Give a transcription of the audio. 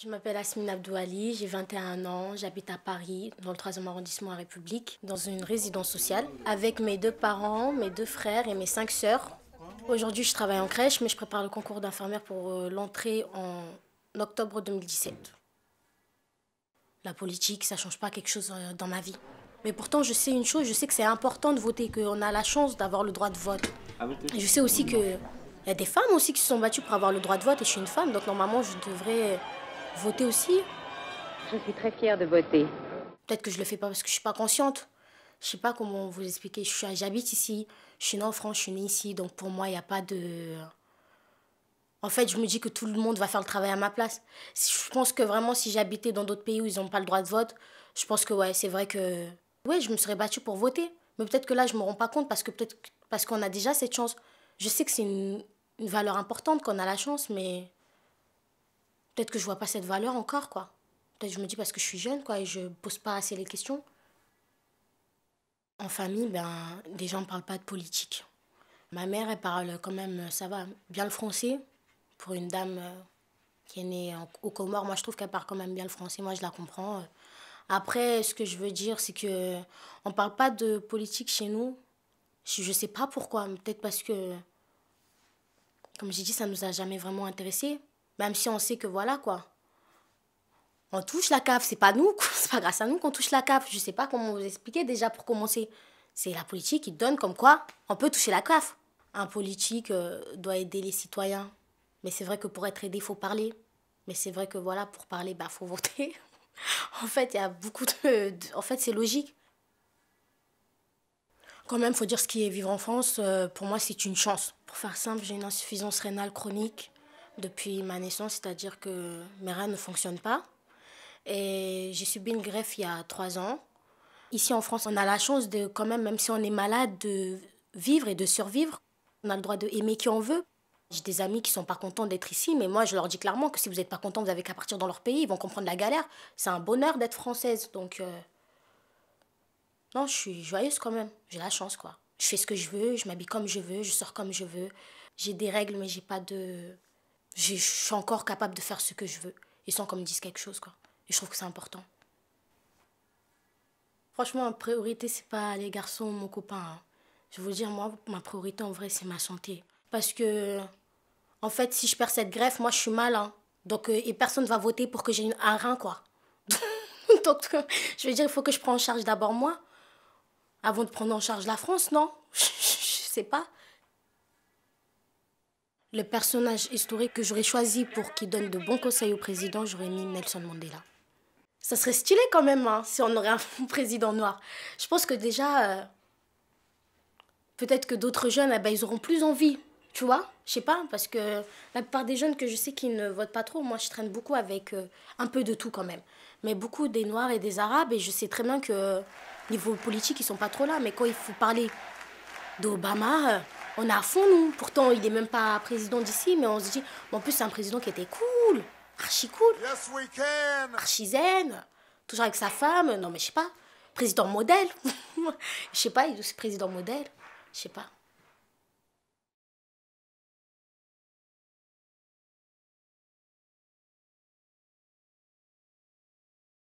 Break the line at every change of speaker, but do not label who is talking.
Je m'appelle Asmine Abdouali, j'ai 21 ans, j'habite à Paris, dans le 3e arrondissement à République, dans une résidence sociale, avec mes 2 parents, mes 2 frères et mes 5 sœurs. Aujourd'hui, je travaille en crèche, mais je prépare le concours d'infirmière pour l'entrée en octobre 2017. La politique, ça ne change pas quelque chose dans ma vie. Mais pourtant, je sais une chose, je sais que c'est important de voter, qu'on a la chance d'avoir le droit de vote. Et je sais aussi qu'il y a des femmes aussi qui se sont battues pour avoir le droit de vote, et je suis une femme, donc normalement, je devrais voter aussi.
Je suis très fière de voter.
Peut-être que je le fais pas parce que je suis pas consciente. Je sais pas comment vous expliquer. J'habite ici, je suis née en France, je suis née ici, donc pour moi, il n'y a pas de... En fait, je me dis que tout le monde va faire le travail à ma place. Je pense que vraiment, si j'habitais dans d'autres pays où ils n'ont pas le droit de vote, je pense que ouais, c'est vrai que... Ouais, je me serais battue pour voter. Mais peut-être que là, je me rends pas compte parce qu'on a déjà cette chance. Je sais que c'est une valeur importante qu'on a la chance, mais peut-être que je vois pas cette valeur encore, quoi. Peut-être que je me dis parce que je suis jeune, quoi, et je pose pas assez les questions. En famille, les gens ne parlent pas de politique. Ma mère, elle parle quand même, ça va, bien le français. Pour une dame qui est née aux Comores, moi, je trouve qu'elle parle quand même bien le français. Moi, je la comprends. Après, ce que je veux dire, c'est que on parle pas de politique chez nous. Je sais pas pourquoi. Peut-être parce que, comme j'ai dit, ça nous a jamais vraiment intéressés. Même si on sait que voilà, quoi. On touche la CAF, c'est pas nous, c'est pas grâce à nous qu'on touche la CAF. Je sais pas comment vous expliquer déjà pour commencer. C'est la politique qui donne comme quoi on peut toucher la CAF. Un politique doit aider les citoyens. Mais c'est vrai que pour être aidé, il faut parler. Mais c'est vrai que voilà, pour parler, faut voter. En fait, il y a beaucoup En fait, c'est logique. Quand même, il faut dire ce qui est vivre en France, pour moi, c'est une chance. Pour faire simple, j'ai une insuffisance rénale chronique depuis ma naissance, c'est-à-dire que mes reins ne fonctionnent pas. Et j'ai subi une greffe il y a 3 ans. Ici en France, on a la chance de, quand même si on est malade, de vivre et de survivre. On a le droit d'aimer qui on veut. J'ai des amis qui sont pas contents d'être ici, mais moi je leur dis clairement que si vous n'êtes pas contents, vous avez qu'à partir dans leur pays, ils vont comprendre la galère. C'est un bonheur d'être française, donc non, je suis joyeuse quand même. J'ai la chance, quoi. Je fais ce que je veux, je m'habille comme je veux, je sors comme je veux. J'ai des règles, mais j'ai pas de... Je suis encore capable de faire ce que je veux, et sans qu'on me dise quelque chose, quoi. Et je trouve que c'est important. Franchement, ma priorité, c'est pas les garçons ou mon copain, hein. Je veux dire, moi, ma priorité, en vrai, c'est ma santé. Parce que, en fait, si je perds cette greffe, moi, je suis mal, hein. Donc, et personne va voter pour que j'ai un rein, quoi. Donc, je veux dire, il faut que je prenne en charge d'abord moi, avant de prendre en charge la France, non? Je sais pas. Le personnage historique que j'aurais choisi pour qu'il donne de bons conseils au président, j'aurais mis Nelson Mandela. Ça serait stylé quand même, hein, si on aurait un président noir. Je pense que déjà, peut-être que d'autres jeunes, ils auront plus envie, tu vois. Je sais pas, parce que la plupart des jeunes que je sais qui ne votent pas trop, moi je traîne beaucoup avec un peu de tout quand même. Mais beaucoup des Noirs et des Arabes, et je sais très bien que niveau politique, ils sont pas trop là. Mais quand il faut parler d'Obama, on est à fond, nous. Pourtant, il est même pas président d'ici, mais on se dit, en plus, c'est un président qui était cool, archi cool,
Yes, we can.
archi zen, toujours avec sa femme. Non, mais je sais pas, président modèle. Je sais pas, il est aussi président modèle, je sais pas.